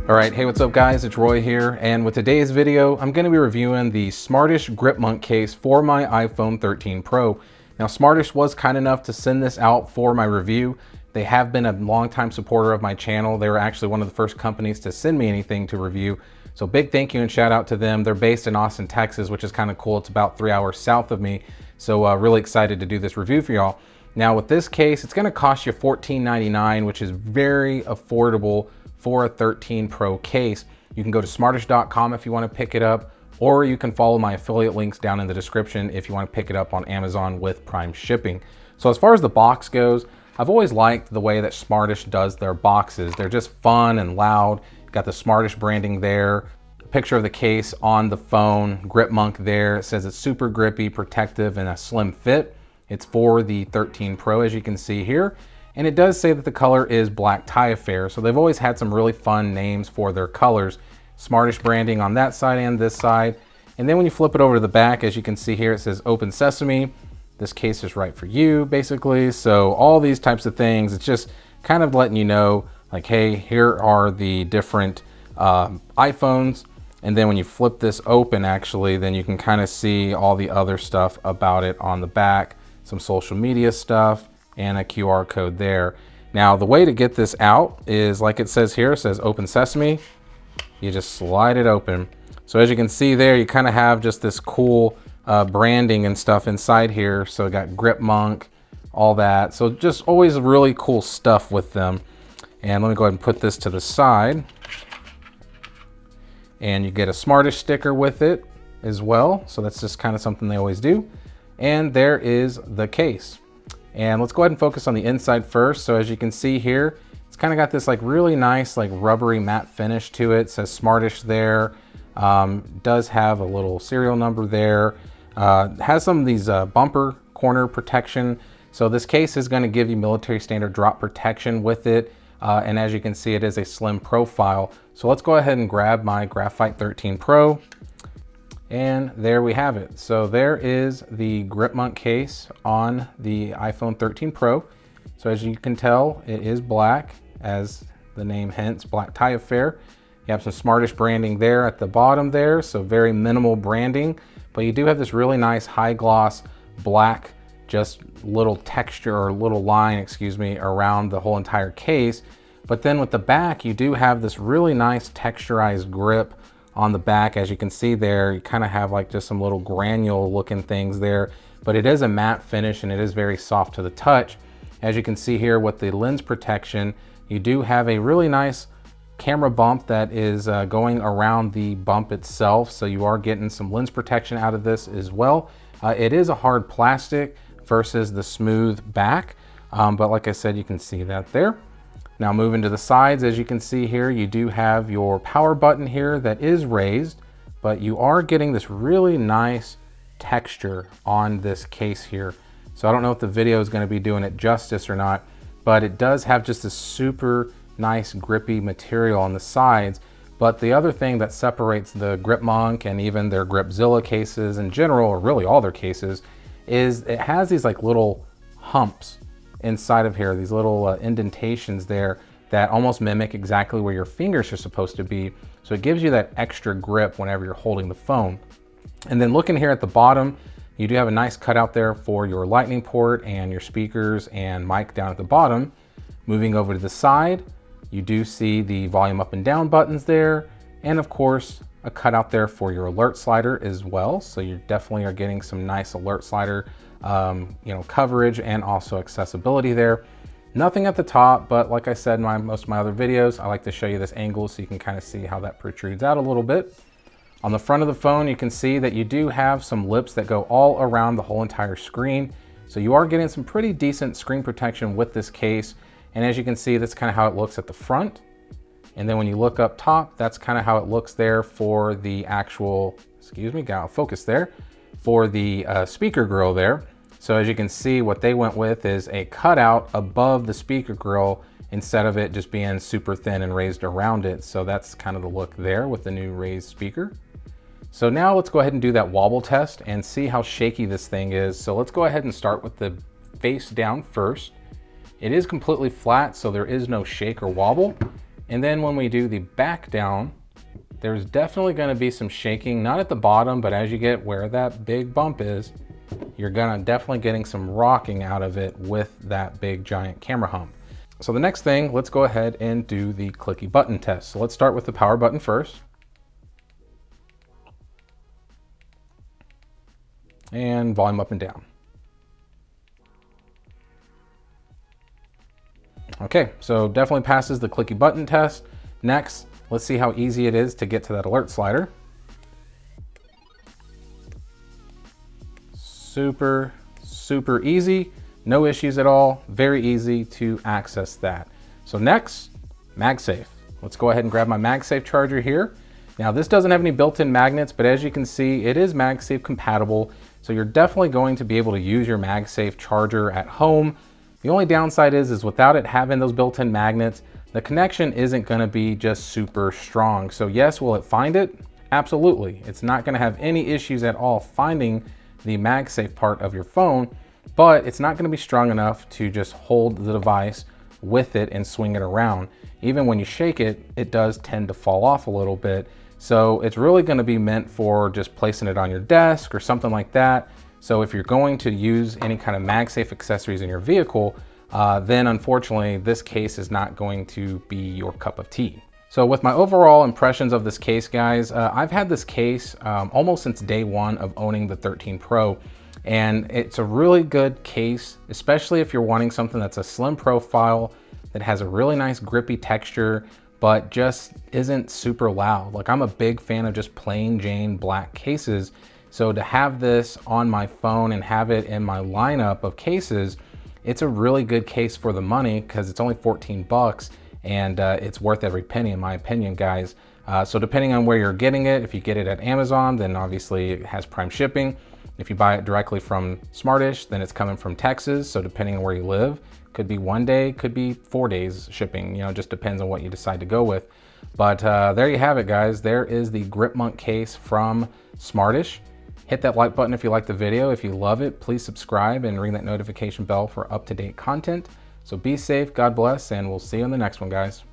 All right, hey, what's up guys? It's Roy here, and with today's video, I'm going to be reviewing the Smartish Gripmunk case for my iPhone 13 Pro. Now, Smartish was kind enough to send this out for my review. They have been a longtime supporter of my channel. They were actually one of the first companies to send me anything to review. So big thank you and shout out to them. They're based in Austin, Texas, which is kind of cool. It's about 3 hours south of me. So really excited to do this review for y'all. Now with this case, it's going to cost you $14.99, which is very affordable for a 13 Pro case. You can go to smartish.com if you want to pick it up, or you can follow my affiliate links down in the description if you want to pick it up on Amazon with Prime shipping. So as far as the box goes, I've always liked the way that Smartish does their boxes. They're just fun and loud. Got the Smartish branding there, a picture of the case on the phone, Gripmunk there. It says it's super grippy, protective, and a slim fit. It's for the 13 Pro, as you can see here. And it does say that the color is Black Tie Affair. So they've always had some really fun names for their colors. Smartish branding on that side and this side. And then when you flip it over to the back, as you can see here, it says Open Sesame. This case is right for you, basically. So all these types of things, it's just kind of letting you know, like, hey, here are the different iPhones. And then when you flip this open, actually, then you can kind of see all the other stuff about it on the back, some social media stuff, and a QR code there. Now, the way to get this out is, like it says here, it says Open Sesame. You just slide it open. So as you can see there, you kind of have just this cool branding and stuff inside here. So got Gripmunk, all that. So just always really cool stuff with them. And let me go ahead and put this to the side. And you get a Smartish sticker with it as well. So that's just kind of something they always do. And there is the case. And let's go ahead and focus on the inside first. So as you can see here, it's kind of got this like really nice like rubbery matte finish to it. It says Smartish there. Does have a little serial number there. Has some of these bumper corner protection. So this case is going to give you military standard drop protection with it. And as you can see, it is a slim profile. So let's go ahead and grab my Graphite 13 Pro. And there we have it. So there is the Gripmunk case on the iPhone 13 Pro. So as you can tell, it is black, as the name hints, Black Tie Affair. You have some Smartish branding there at the bottom there, so very minimal branding. But you do have this really nice high gloss black, just little texture or little line, excuse me, around the whole entire case. But then with the back, you do have this really nice texturized grip on the back. As you can see there, you kind of have like just some little granule looking things there, but it is a matte finish and it is very soft to the touch. As you can see here with the lens protection, you do have a really nice camera bump that is going around the bump itself. So you are getting some lens protection out of this as well. It is a hard plastic versus the smooth back. But like I said, you can see that there. Now moving to the sides, as you can see here, you do have your power button here that is raised, but you are getting this really nice texture on this case here. So I don't know if the video is going to be doing it justice or not, but it does have just this super nice grippy material on the sides. But the other thing that separates the Gripmunk and even their Gripzilla cases in general, or really all their cases, is it has these like little humps inside of here, these little indentations there that almost mimic exactly where your fingers are supposed to be. So it gives you that extra grip whenever you're holding the phone. And then looking here at the bottom, you do have a nice cutout there for your lightning port and your speakers and mic down at the bottom. Moving over to the side, you do see the volume up and down buttons there. And of course, a cutout there for your alert slider as well. So you definitely are getting some nice alert slider coverage and also accessibility there. Nothing at the top, but like I said in most of my other videos, I like to show you this angle so you can kind of see how that protrudes out a little bit. On the front of the phone, you can see that you do have some lips that go all around the whole entire screen. So you are getting some pretty decent screen protection with this case. And as you can see, that's kind of how it looks at the front. And then when you look up top, that's kind of how it looks there for the actual, got out of focus there, for the speaker grill there. So as you can see, what they went with is a cutout above the speaker grill instead of it just being super thin and raised around it. So that's kind of the look there with the new raised speaker. So now let's go ahead and do that wobble test and see how shaky this thing is. So let's go ahead and start with the face down first. It is completely flat, so there is no shake or wobble. And then when we do the back down, there's definitely going to be some shaking, not at the bottom, but as you get where that big bump is, you're gonna definitely getting some rocking out of it with that big giant camera hump. So the next thing, let's go ahead and do the clicky button test. So let's start with the power button first. And volume up and down. Okay, so definitely passes the clicky button test. Next, let's see how easy it is to get to that alert slider. Super, super easy, no issues at all, very easy to access that. So next, MagSafe. Let's go ahead and grab my MagSafe charger here. Now this doesn't have any built-in magnets, but as you can see, it is MagSafe compatible. So you're definitely going to be able to use your MagSafe charger at home. The only downside is without it having those built-in magnets, the connection isn't gonna be just super strong. So yes, will it find it? Absolutely. It's not gonna have any issues at all finding the MagSafe part of your phone, but it's not gonna be strong enough to just hold the device with it and swing it around. Even when you shake it, it does tend to fall off a little bit. So it's really gonna be meant for just placing it on your desk or something like that. So if you're going to use any kind of MagSafe accessories in your vehicle, then unfortunately this case is not going to be your cup of tea. So with my overall impressions of this case, guys, I've had this case almost since day one of owning the 13 Pro, and it's a really good case, especially if you're wanting something that's a slim profile, that has a really nice grippy texture, but just isn't super loud. Like, I'm a big fan of just plain Jane black cases. So to have this on my phone and have it in my lineup of cases, it's a really good case for the money because it's only 14 bucks. And it's worth every penny in my opinion, guys. So depending on where you're getting it, if you get it at Amazon, then obviously it has prime shipping. If you buy it directly from Smartish, then it's coming from Texas. So depending on where you live, could be 1 day, could be 4 days shipping, you know, just depends on what you decide to go with. But there you have it, guys. There is the Gripmunk case from Smartish. Hit that like button if you like the video. If you love it, please subscribe and ring that notification bell for up-to-date content. So be safe, God bless, and we'll see you on the next one, guys.